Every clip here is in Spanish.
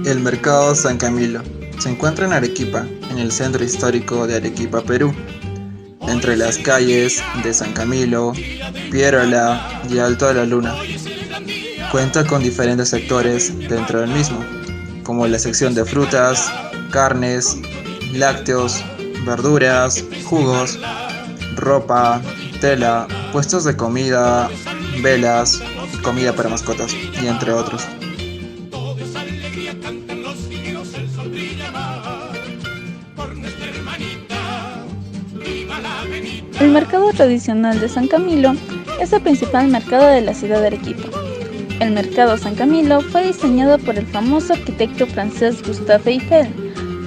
El Mercado San Camilo se encuentra en Arequipa, en el centro histórico de Arequipa, Perú, entre las calles de San Camilo, Pierola y Alto de la Luna. Cuenta con diferentes sectores dentro del mismo, como la sección de frutas, carnes, lácteos, verduras, jugos, ropa, tela, puestos de comida, velas, comida para mascotas y entre otros. El mercado tradicional de San Camilo es el principal mercado de la ciudad de Arequipa. El mercado San Camilo fue diseñado por el famoso arquitecto francés Gustave Eiffel.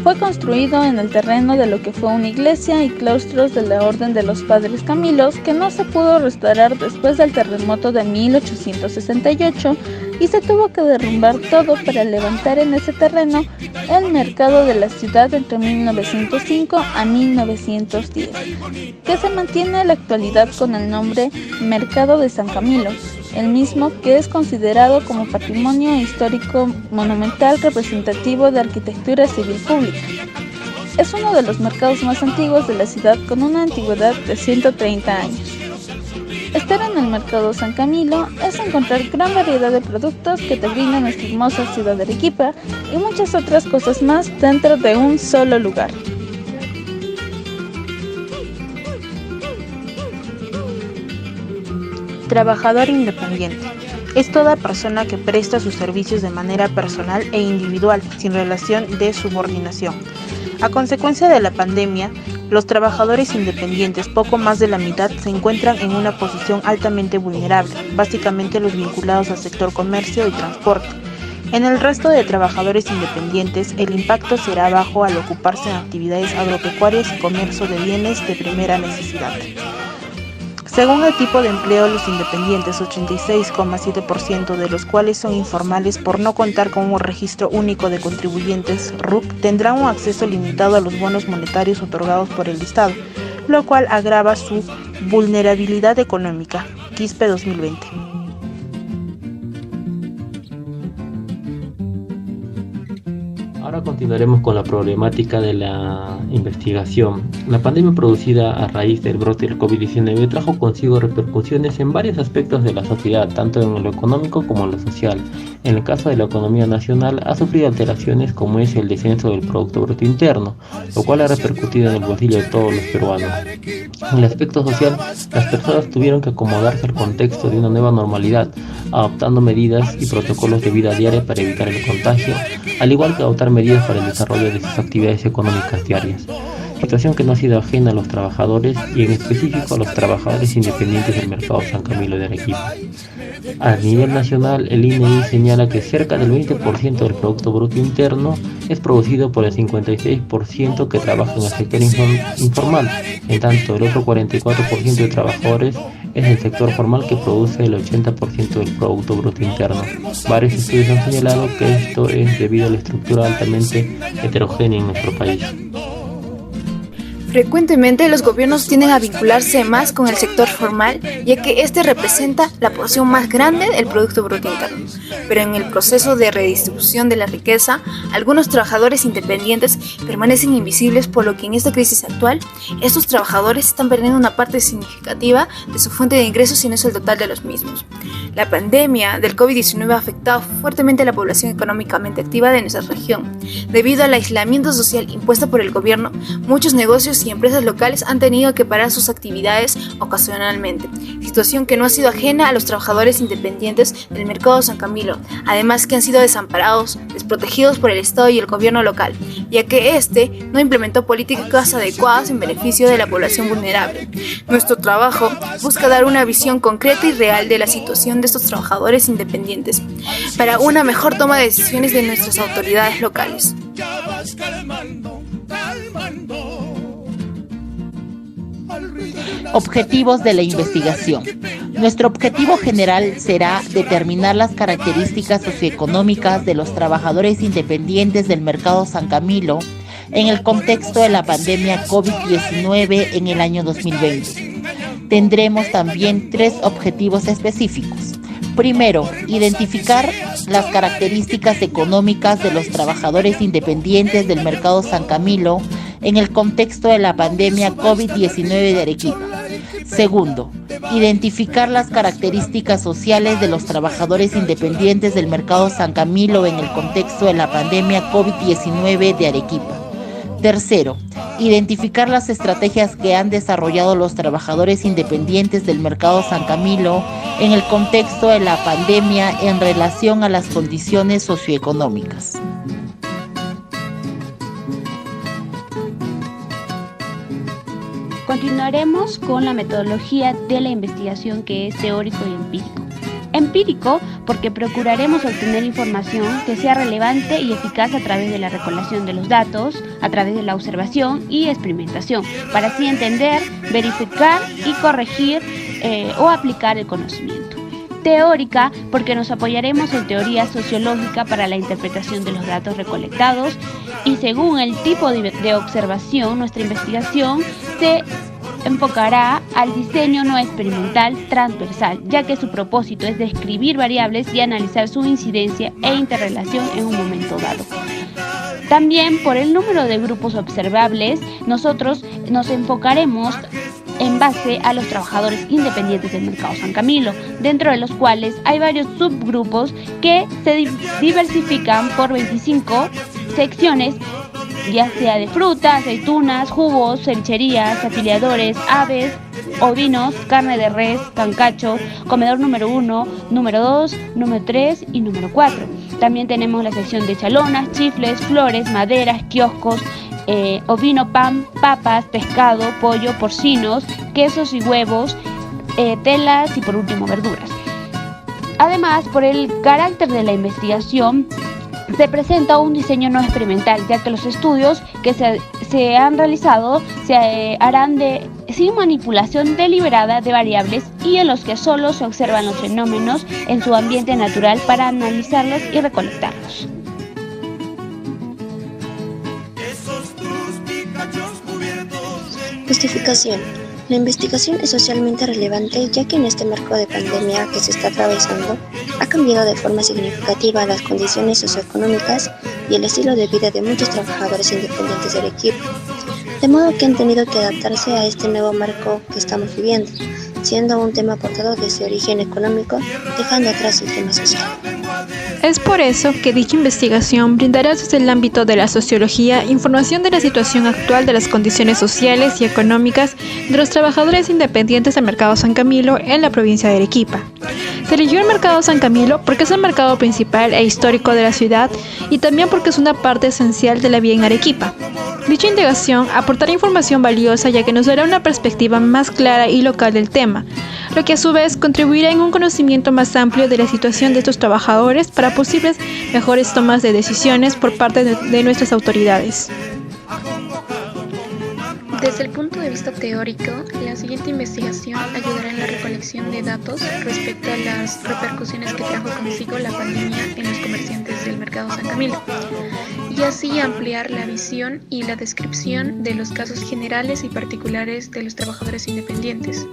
Fue construido en el terreno de lo que fue una iglesia y claustros de la Orden de los Padres Camilos que no se pudo restaurar después del terremoto de 1868 y se tuvo que derrumbar todo para levantar en ese terreno el mercado de la ciudad entre 1905 a 1910, que se mantiene en la actualidad con el nombre Mercado de San Camilo, el mismo que es considerado como patrimonio histórico monumental representativo de arquitectura civil pública. Es uno de los mercados más antiguos de la ciudad con una antigüedad de 130 años. Estar en el Mercado San Camilo es encontrar gran variedad de productos que te brinda nuestra hermosa ciudad de Arequipa y muchas otras cosas más dentro de un solo lugar. Trabajador independiente. Es toda persona que presta sus servicios de manera personal e individual, sin relación de subordinación. A consecuencia de la pandemia, los trabajadores independientes, poco más de la mitad, se encuentran en una posición altamente vulnerable, básicamente los vinculados al sector comercio y transporte. En el resto de trabajadores independientes, el impacto será bajo al ocuparse en actividades agropecuarias y comercio de bienes de primera necesidad. Según el tipo de empleo, los independientes, 86,7% de los cuales son informales por no contar con un registro único de contribuyentes RUC, tendrán un acceso limitado a los bonos monetarios otorgados por el Estado, lo cual agrava su vulnerabilidad económica. Quispe 2020. Ahora continuaremos con la problemática de la investigación. La pandemia producida a raíz del brote del COVID-19 trajo consigo repercusiones en varios aspectos de la sociedad, tanto en lo económico como en lo social. En el caso de la economía nacional, ha sufrido alteraciones como es el descenso del Producto Bruto Interno, lo cual ha repercutido en el bolsillo de todos los peruanos. En el aspecto social, las personas tuvieron que acomodarse al contexto de una nueva normalidad, adoptando medidas y protocolos de vida diaria para evitar el contagio, al igual que adoptar medidas para el desarrollo de sus actividades económicas diarias. Situación que no ha sido ajena a los trabajadores y en específico a los trabajadores independientes del Mercado San Camilo de Arequipa. A nivel nacional, el INEI señala que cerca del 20% del Producto Bruto Interno es producido por el 56% que trabaja en el sector informal, en tanto el otro 44% de trabajadores es el sector formal que produce el 80% del Producto Bruto Interno. Varios estudios han señalado que esto es debido a la estructura altamente heterogénea en nuestro país. Frecuentemente los gobiernos tienden a vincularse más con el sector formal, ya que este representa la porción más grande del Producto Bruto Interno. Pero en el proceso de redistribución de la riqueza, algunos trabajadores independientes permanecen invisibles, por lo que en esta crisis actual, estos trabajadores están perdiendo una parte significativa de su fuente de ingresos, si no es el total de los mismos. La pandemia del COVID-19 ha afectado fuertemente a la población económicamente activa de nuestra región. Debido al aislamiento social impuesto por el gobierno, muchos negocios y empresas locales han tenido que parar sus actividades ocasionalmente, situación que no ha sido ajena a los trabajadores independientes del Mercado San Camilo, además que han sido desamparados, desprotegidos por el Estado y el gobierno local, ya que este no implementó políticas adecuadas en beneficio de la población vulnerable. Nuestro trabajo busca dar una visión concreta y real de la situación de estos trabajadores independientes para una mejor toma de decisiones de nuestras autoridades locales. Objetivos de la investigación. Nuestro objetivo general será determinar las características socioeconómicas de los trabajadores independientes del Mercado San Camilo en el contexto de la pandemia COVID-19 en el año 2020. Tendremos también 3 objetivos específicos. Primero, identificar las características económicas de los trabajadores independientes del mercado San Camilo en el contexto de la pandemia COVID-19 de Arequipa. Segundo, identificar las características sociales de los trabajadores independientes del mercado San Camilo en el contexto de la pandemia COVID-19 de Arequipa. Tercero, identificar las estrategias que han desarrollado los trabajadores independientes del mercado San Camilo en el contexto de la pandemia en relación a las condiciones socioeconómicas. Continuaremos con la metodología de la investigación, que es teórico y empírico. Empírico porque procuraremos obtener información que sea relevante y eficaz a través de la recolección de los datos, a través de la observación y experimentación, para así entender, verificar y corregir o aplicar el conocimiento. Teórica porque nos apoyaremos en teoría sociológica para la interpretación de los datos recolectados, y según el tipo de observación, nuestra investigación se enfocará al diseño no experimental transversal, ya que su propósito es describir variables y analizar su incidencia e interrelación en un momento dado. También por el número de grupos observables, nosotros nos enfocaremos en base a los trabajadores independientes del mercado San Camilo, dentro de los cuales hay varios subgrupos que se diversifican por 25 secciones, ya sea de fruta, aceitunas, jugos, cevicherías, afiliadores, aves, ovinos, carne de res, cancacho, comedor número 1, número 2, número 3 y número 4. También tenemos la sección de chalonas, chifles, flores, maderas, kioscos, ovino, pan, papas, pescado, pollo, porcinos, quesos y huevos, telas y por último verduras. Además, por el carácter de la investigación, se presenta un diseño no experimental, ya que los estudios que se han realizado se harán sin manipulación deliberada de variables y en los que solo se observan los fenómenos en su ambiente natural para analizarlos y recolectarlos. Justificación. La investigación es socialmente relevante, ya que en este marco de pandemia que se está atravesando ha cambiado de forma significativa las condiciones socioeconómicas y el estilo de vida de muchos trabajadores independientes del equipo, de modo que han tenido que adaptarse a este nuevo marco que estamos viviendo, siendo un tema aportado desde origen económico, dejando atrás el tema social. Es por eso que dicha investigación brindará desde el ámbito de la sociología información de la situación actual de las condiciones sociales y económicas de los trabajadores independientes del mercado San Camilo en la provincia de Arequipa. Se eligió el mercado San Camilo porque es el mercado principal e histórico de la ciudad y también porque es una parte esencial de la vida en Arequipa. Dicha indagación aportará información valiosa, ya que nos dará una perspectiva más clara y local del tema, lo que a su vez contribuirá en un conocimiento más amplio de la situación de estos trabajadores para posibles mejores tomas de decisiones por parte de nuestras autoridades. Desde el punto de vista teórico, la siguiente investigación ayudará en la recolección de datos respecto a las repercusiones que trajo consigo la pandemia en los comerciantes del mercado San Camilo, y así ampliar la visión y la descripción de los casos generales y particulares de los trabajadores independientes.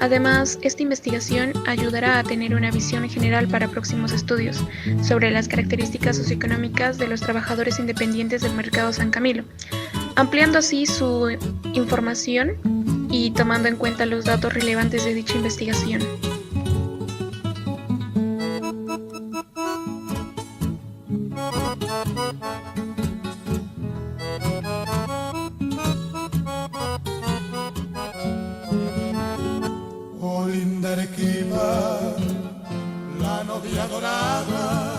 Además, esta investigación ayudará a tener una visión general para próximos estudios sobre las características socioeconómicas de los trabajadores independientes del mercado San Camilo, ampliando así su información y tomando en cuenta los datos relevantes de dicha investigación. Oh, linda Arequipa, la novia dorada,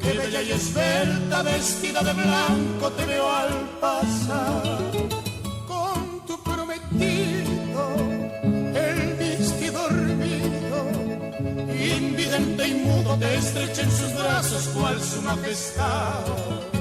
que bella y esbelta, vestida de blanco, te veo al pasar con tu prometido, el viste dormido, invidente y mudo, te estrecha en sus brazos cual su majestad.